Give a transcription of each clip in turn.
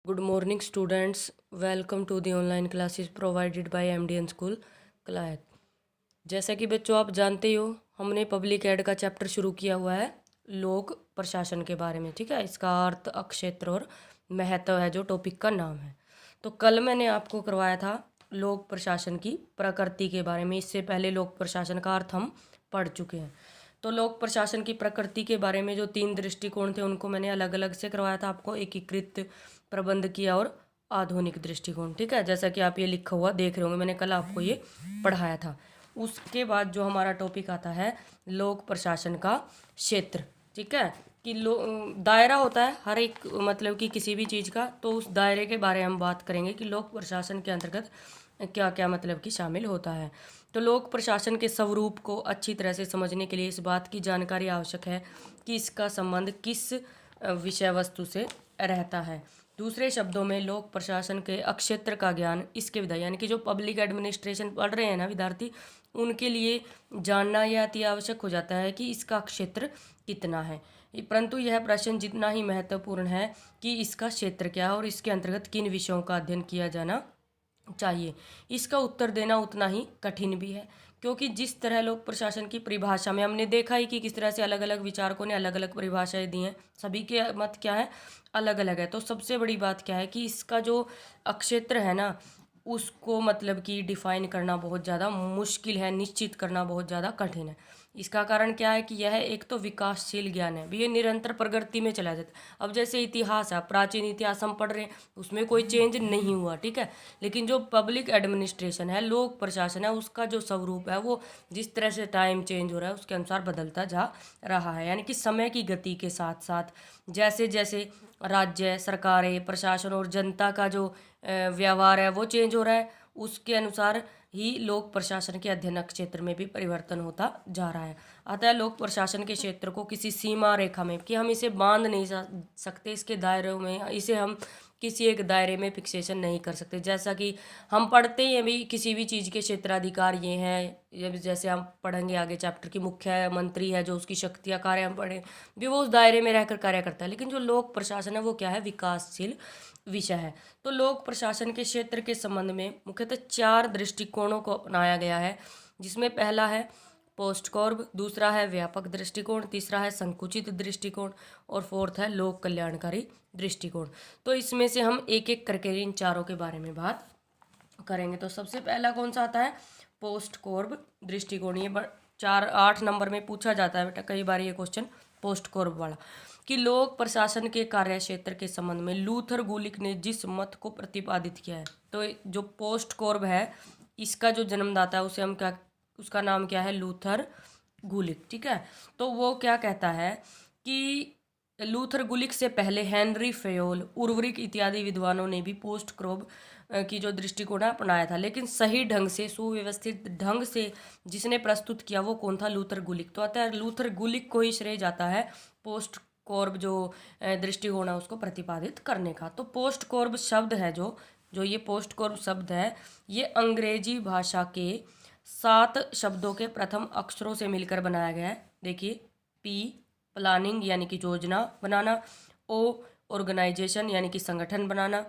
Good morning, students. Welcome to the online classes provided by MDN School, क्लायत। जैसा कि बच्चों आप जानते हो, हमने पब्लिक एड का चैप्टर शुरू किया हुआ है लोक प्रशासन के बारे में। ठीक है, इसका अर्थ, अक्षेत्र और महत्व है जो टॉपिक का नाम है। तो कल मैंने आपको करवाया था लोक प्रशासन की प्रकृति के बारे में। इससे पहले लोक प्रशासन का अर्थ हम पढ़ चुके हैं। तो लोक प्रशासन की प्रकृति के बारे में जो 3 दृष्टिकोण थे उनको मैंने अलग अलग से करवाया था आपको, एकीकृत, प्रबंध किया और आधुनिक दृष्टिकोण। ठीक है, जैसा कि आप ये लिखा हुआ देख रहे होंगे, मैंने कल आपको ये पढ़ाया था। उसके बाद जो हमारा टॉपिक आता है लोक प्रशासन का क्षेत्र। ठीक है, कि दायरा होता है हर एक, मतलब कि किसी भी चीज़ का, तो उस दायरे के बारे में हम बात करेंगे कि लोक प्रशासन के अंतर्गत क्या क्या मतलब कि शामिल होता है। तो लोक प्रशासन के स्वरूप को अच्छी तरह से समझने के लिए इस बात की जानकारी आवश्यक है कि इसका संबंध किस विषय वस्तु से रहता है। दूसरे शब्दों में लोक प्रशासन के अक्षेत्र का ज्ञान इसके विधायक, यानी कि जो पब्लिक एडमिनिस्ट्रेशन पढ़ रहे हैं ना विद्यार्थी, उनके लिए जानना यह अति आवश्यक हो जाता है कि इसका क्षेत्र कितना है। परंतु यह प्रश्न जितना ही महत्वपूर्ण है कि इसका क्षेत्र क्या है और इसके अंतर्गत किन विषयों का अध्ययन किया जाना चाहिए, इसका उत्तर देना उतना ही कठिन भी है। क्योंकि जिस तरह लोक प्रशासन की परिभाषा में हमने देखा ही कि किस तरह से अलग अलग विचारकों ने अलग अलग परिभाषाएं दी हैं, सभी के मत क्या है, अलग अलग है। तो सबसे बड़ी बात क्या है कि इसका जो अक्षेत्र है ना, उसको मतलब कि डिफाइन करना बहुत ज़्यादा मुश्किल है, निश्चित करना बहुत ज़्यादा कठिन है। इसका कारण क्या है कि यह एक तो विकासशील ज्ञान है, भी ये निरंतर प्रगति में चला जाता है। अब जैसे इतिहास है, प्राचीन इतिहास हम पढ़ रहे हैं, उसमें कोई चेंज नहीं हुआ। ठीक है, लेकिन जो पब्लिक एडमिनिस्ट्रेशन है, लोक प्रशासन है, उसका जो स्वरूप है वो जिस तरह से टाइम चेंज हो रहा है उसके अनुसार बदलता जा रहा है। यानी कि समय की गति के साथ साथ जैसे जैसे राज्य, सरकारें, प्रशासन और जनता का जो व्यवहार है वो चेंज हो रहा है, उसके अनुसार ही लोक प्रशासन के अध्ययन क्षेत्र में भी परिवर्तन होता जा रहा है। अतः लोक प्रशासन के क्षेत्र को किसी सीमा रेखा में, कि हम इसे बांध नहीं सकते, इसके दायरों में इसे हम किसी एक दायरे में फिक्सेशन नहीं कर सकते। जैसा कि हम पढ़ते ही अभी किसी भी चीज़ के क्षेत्राधिकार ये हैं, जैसे हम पढ़ेंगे आगे चैप्टर की, मुख्य मंत्री है जो उसकी शक्तियाँ कार्य हम पढ़ें भी, वो उस दायरे में रहकर कार्य करता है। लेकिन जो लोक प्रशासन है वो क्या है, विकासशील विषय है। तो लोक प्रशासन के क्षेत्र के संबंध में मुख्यतः 4 दृष्टिकोणों को अपनाया गया है, जिसमें पहला है पोस्ट कॉर्ब, दूसरा है व्यापक दृष्टिकोण, तीसरा है संकुचित दृष्टिकोण और फोर्थ है लोक कल्याणकारी दृष्टिकोण। तो इसमें से हम एक एक करके इन चारों के बारे में बात करेंगे। तो सबसे पहला कौन सा आता है, पोस्ट कॉर्ब दृष्टिकोण। ये 8 नंबर में पूछा जाता है बेटा कई बार ये क्वेश्चन, पोस्ट कॉर्ब वाला, कि लोक प्रशासन के कार्य क्षेत्र के संबंध में लूथर गुलिक ने जिस मत को प्रतिपादित किया है। तो जो पोस्ट कॉर्ब है इसका जो जन्मदाता है उसे हम क्या, उसका नाम क्या है, लूथर गुलिक। ठीक है, तो वो क्या कहता है कि लूथर गुलिक से पहले हेनरी फेयोल, उर्वरिक इत्यादि विद्वानों ने भी पोस्ट कॉर्ब की जो दृष्टिकोण है अपनाया था, लेकिन सही ढंग से, सुव्यवस्थित ढंग से जिसने प्रस्तुत किया वो कौन था, लूथर गुलिक। तो अतः लूथर गुलिक को ही श्रेय जाता है पोस्ट कॉर्ब जो दृष्टिकोण है उसको प्रतिपादित करने का। तो पोस्ट कॉर्ब शब्द है जो जो ये पोस्ट कॉर्ब शब्द है, ये अंग्रेजी भाषा के 7 शब्दों के प्रथम अक्षरों से मिलकर बनाया गया है। देखिए, पी प्लानिंग यानी कि योजना बनाना, ओ ऑर्गेनाइजेशन यानी कि संगठन बनाना,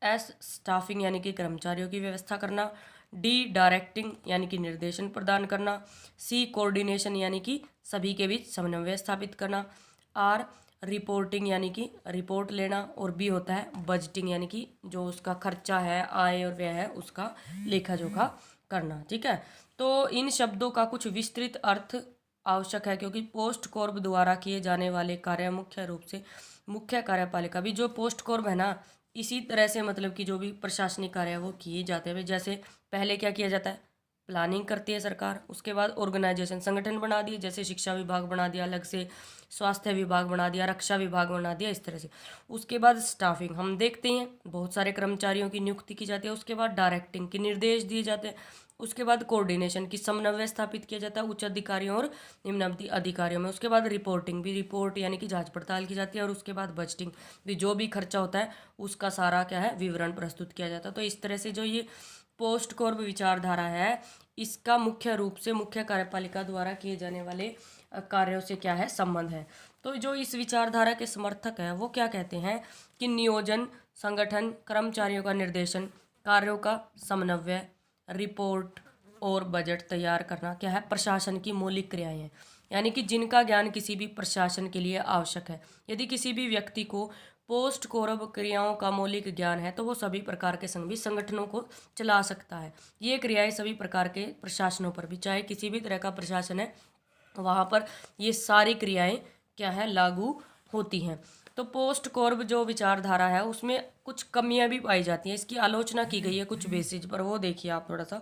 एस स्टाफिंग यानी कि कर्मचारियों की व्यवस्था करना, डी डायरेक्टिंग यानी कि निर्देशन प्रदान करना, सी कोऑर्डिनेशन यानी कि सभी के बीच समन्वय स्थापित करना, आर रिपोर्टिंग यानी कि रिपोर्ट लेना, और बी होता है बजटिंग यानी कि जो उसका खर्चा है, आय और व्यय है, उसका लेखा जोखा करना। ठीक है, तो इन शब्दों का कुछ विस्तृत अर्थ आवश्यक है, क्योंकि पोस्ट कॉर्ब द्वारा किए जाने वाले कार्य मुख्य रूप से मुख्य कार्यपालिका भी, जो पोस्ट कॉर्ब है ना, इसी तरह से मतलब कि जो भी प्रशासनिक कार्य है वो किए जाते हैं। जैसे पहले क्या किया जाता है, प्लानिंग करती है सरकार, उसके बाद ऑर्गेनाइजेशन, संगठन बना दिए, जैसे शिक्षा विभाग बना दिया अलग से, स्वास्थ्य विभाग बना दिया, रक्षा विभाग बना दिया, इस तरह से। उसके बाद स्टाफिंग, हम देखते हैं बहुत सारे कर्मचारियों की नियुक्ति की जाती है। उसके बाद डायरेक्टिंग के निर्देश दिए जाते हैं। उसके बाद कोऑर्डिनेशन की समन्वय स्थापित किया जाता है उच्च अधिकारियों और निम्न अधिकारियों में। उसके बाद रिपोर्टिंग भी, रिपोर्ट यानी कि जांच पड़ताल की जाती है। और उसके बाद बजटिंग भी, जो भी खर्चा होता है उसका सारा क्या है, विवरण प्रस्तुत किया जाता है। तो इस तरह से जो ये पोस्ट कॉर्ब विचारधारा है, इसका मुख्य रूप से मुख्य कार्यपालिका द्वारा किए जाने वाले कार्यों से क्या है, संबंध है। तो जो इस विचारधारा के समर्थक हैं वो क्या कहते हैं कि नियोजन, संगठन, कर्मचारियों का निर्देशन, कार्यों का समन्वय, रिपोर्ट और बजट तैयार करना क्या है, प्रशासन की मौलिक क्रियाएं हैं। यानी कि जिनका ज्ञान किसी भी प्रशासन के लिए आवश्यक है। यदि किसी भी व्यक्ति को पोस्ट कोरब क्रियाओं का मौलिक ज्ञान है तो वो सभी प्रकार के संगठनों को चला सकता है। ये क्रियाएं सभी प्रकार के प्रशासनों पर भी, चाहे किसी भी तरह का प्रशासन है वहाँ पर ये सारी क्रियाएं क्या है, लागू होती हैं। तो पोस्ट कोर्ब जो विचारधारा है उसमें कुछ कमियां भी पाई जाती हैं। इसकी आलोचना की गई है कुछ बेसिस पर, वो देखिए आप थोड़ा सा,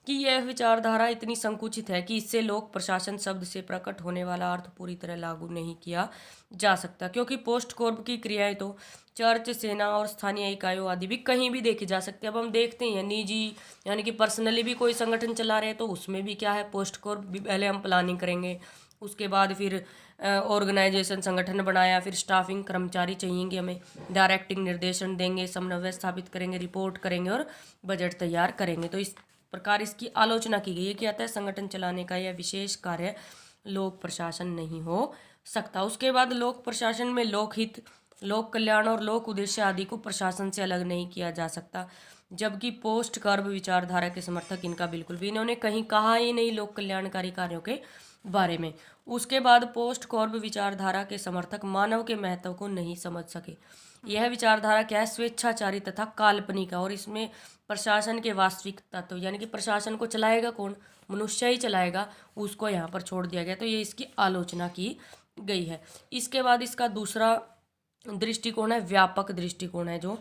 कि यह विचारधारा इतनी संकुचित है कि इससे लोक प्रशासन शब्द से प्रकट होने वाला अर्थ पूरी तरह लागू नहीं किया जा सकता, क्योंकि पोस्ट कोर्ब की क्रियाएं तो चर्च, सेना और स्थानीय इकाइयों आदि भी कहीं भी देखी जा सकती है। अब हम देखते हैं निजी यानी कि पर्सनली भी कोई संगठन चला रहे हैं तो उसमें भी क्या है, पोस्ट कोर्ब भी पहले हम प्लानिंग करेंगे, उसके बाद फिर ऑर्गेनाइजेशन संगठन बनाया, फिर स्टाफिंग कर्मचारी चाहिएंगे हमें, डायरेक्टिंग निर्देशन देंगे, समन्वय स्थापित करेंगे, रिपोर्ट करेंगे और बजट तैयार करेंगे। तो इस प्रकार इसकी आलोचना की गई है कि अतः संगठन चलाने का यह विशेष कार्य लोक प्रशासन नहीं हो सकता। उसके बाद लोक प्रशासन में लोकहित, लोक कल्याण और लोक उद्देश्य आदि को प्रशासन से अलग नहीं किया जा सकता, जबकि पोस्ट कर्ब विचारधारा के समर्थक इनका बिल्कुल भी, इन्होंने कहीं कहा ही नहीं लोक कल्याणकारी कार्यों के बारे में। उसके बाद पोस्ट कॉर्ब विचारधारा के समर्थक मानव के महत्व को नहीं समझ सके। यह विचारधारा क्या है, स्वेच्छाचारी तथा काल्पनिक है, और इसमें प्रशासन के वास्तविक तत्व यानी कि प्रशासन को चलाएगा कौन, मनुष्य ही चलाएगा, उसको यहाँ पर छोड़ दिया गया। तो ये इसकी आलोचना की गई है। इसके बाद इसका दूसरा दृष्टिकोण है व्यापक दृष्टिकोण है, जो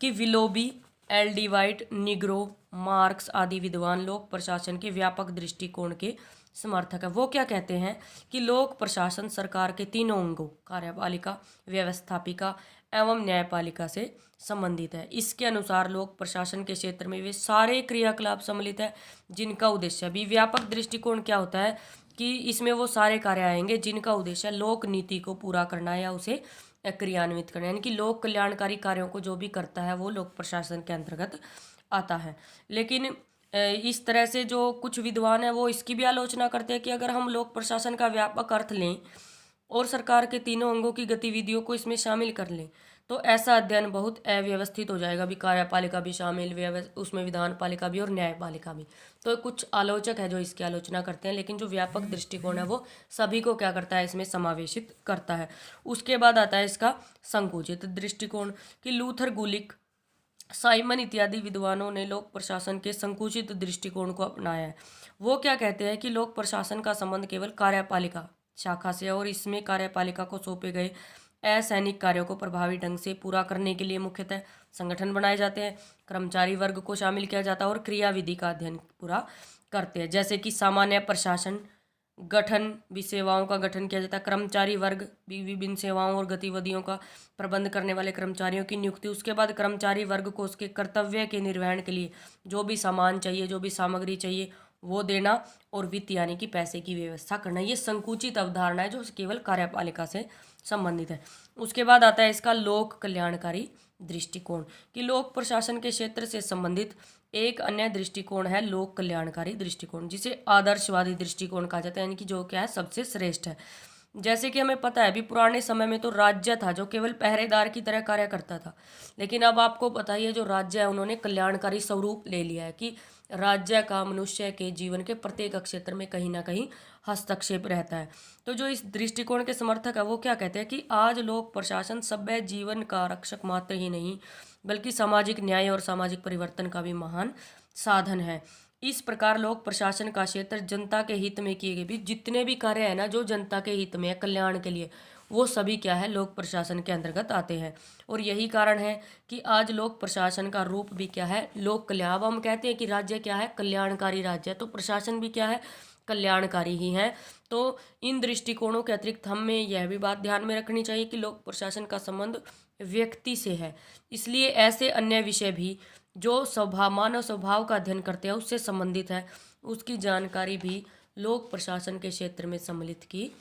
कि Willoughby, L D white, Negro, marks आदि विद्वान लोक प्रशासन के व्यापक दृष्टिकोण के समर्थक है। वो क्या कहते हैं कि लोक प्रशासन सरकार के तीनों अंगों कार्यपालिका, व्यवस्थापिका एवं न्यायपालिका से संबंधित है। इसके अनुसार लोक प्रशासन के क्षेत्र में वे सारे क्रियाकलाप सम्मिलित है जिनका उद्देश्य भी, व्यापक दृष्टिकोण क्या होता है कि इसमें वो सारे कार्य आएंगे जिनका उद्देश्य लोक नीति को पूरा करना या उसे क्रियान्वित करना, यानी कि लोक कल्याणकारी कार्यों को जो भी करता है वो लोक प्रशासन के अंतर्गत आता है। लेकिन इस तरह से जो कुछ विद्वान है वो इसकी भी आलोचना करते हैं कि अगर हम लोक प्रशासन का व्यापक अर्थ लें और सरकार के तीनों अंगों की गतिविधियों को इसमें शामिल कर लें तो ऐसा अध्ययन बहुत अव्यवस्थित हो जाएगा। भी कार्यपालिका भी शामिल, उसमें विधान पालिका भी और न्यायपालिका भी। तो कुछ आलोचक है जो इसकी आलोचना करते हैं, लेकिन जो व्यापक दृष्टिकोण है वो सभी को क्या करता है, इसमें समावेशित करता है। उसके बाद आता है इसका संकुचित दृष्टिकोण कि लूथर, गुलिक, साइमन इत्यादि विद्वानों ने लोक प्रशासन के संकुचित दृष्टिकोण को अपनाया है। वो क्या कहते हैं कि लोक प्रशासन का संबंध केवल कार्यपालिका शाखा से, और इसमें कार्यपालिका को सौंपे गए असैनिक कार्यों को प्रभावी ढंग से पूरा करने के लिए मुख्यतः संगठन बनाए जाते हैं, कर्मचारी वर्ग को शामिल किया जाता है और क्रियाविधि का अध्ययन पूरा करते हैं, जैसे कि सामान्य प्रशासन गठन भी, सेवाओं का गठन किया जाता है, कर्मचारी वर्ग भी, विभिन्न सेवाओं और गतिविधियों का प्रबंध करने वाले कर्मचारियों की नियुक्ति। उसके बाद कर्मचारी वर्ग को उसके कर्तव्य के निर्वहन के लिए जो भी सामान चाहिए, जो भी सामग्री चाहिए वो देना, और वित्त यानी कि पैसे की व्यवस्था करना। ये संकुचित अवधारणा है जो केवल कार्यपालिका से संबंधित है। उसके बाद आता है इसका लोक कल्याणकारी दृष्टिकोण कि लोक प्रशासन के क्षेत्र से संबंधित एक अन्य दृष्टिकोण है लोक कल्याणकारी दृष्टिकोण, जिसे आदर्शवादी दृष्टिकोण कहा जाता है, यानी कि जो क्या है सबसे श्रेष्ठ है। जैसे कि हमें पता है अभी पुराने समय में तो राज्य था जो केवल पहरेदार की तरह कार्य करता था, लेकिन अब आपको पता ही है जो राज्य है उन्होंने कल्याणकारी स्वरूप ले लिया है कि राज्य का मनुष्य के जीवन के प्रत्येक क्षेत्र में कहीं ना कहीं हस्तक्षेप रहता है। तो जो इस दृष्टिकोण के समर्थक है वो क्या कहते हैं कि आज लोक प्रशासन सभ्य जीवन का रक्षक मात्र ही नहीं बल्कि सामाजिक न्याय और सामाजिक परिवर्तन का भी महान साधन है। इस प्रकार लोक प्रशासन का क्षेत्र जनता के हित में किए गए भी जितने भी कार्य है ना जो जनता के हित में है, कल्याण के लिए, वो सभी क्या है लोक प्रशासन के अंतर्गत आते हैं। और यही कारण है कि आज लोक प्रशासन का रूप भी क्या है, लोक कल्याण। अब हम कहते हैं कि राज्य क्या है, कल्याणकारी राज्य है, तो प्रशासन भी क्या है, कल्याणकारी ही है। तो इन दृष्टिकोणों के अतिरिक्त हमें यह भी बात ध्यान में रखनी चाहिए कि लोक प्रशासन का संबंध व्यक्ति से है, इसलिए ऐसे अन्य विषय भी जो मानव स्वभाव का अध्ययन करते हैं उससे संबंधित है, उसकी जानकारी भी लोक प्रशासन के क्षेत्र में सम्मिलित की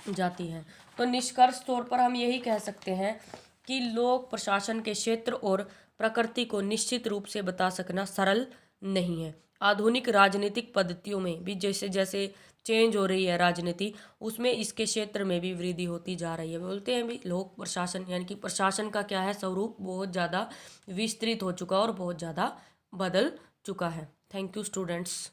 जाती है। तो निष्कर्ष तौर पर हम यही कह सकते हैं कि लोक प्रशासन के क्षेत्र और प्रकृति को निश्चित रूप से बता सकना सरल नहीं है। आधुनिक राजनीतिक पद्धतियों में भी जैसे जैसे चेंज हो रही है राजनीति, उसमें इसके क्षेत्र में भी वृद्धि होती जा रही है। बोलते हैं भी लोक प्रशासन यानी कि प्रशासन का क्या है, स्वरूप बहुत ज़्यादा विस्तृत हो चुका और बहुत ज़्यादा बदल चुका है। Thank you students.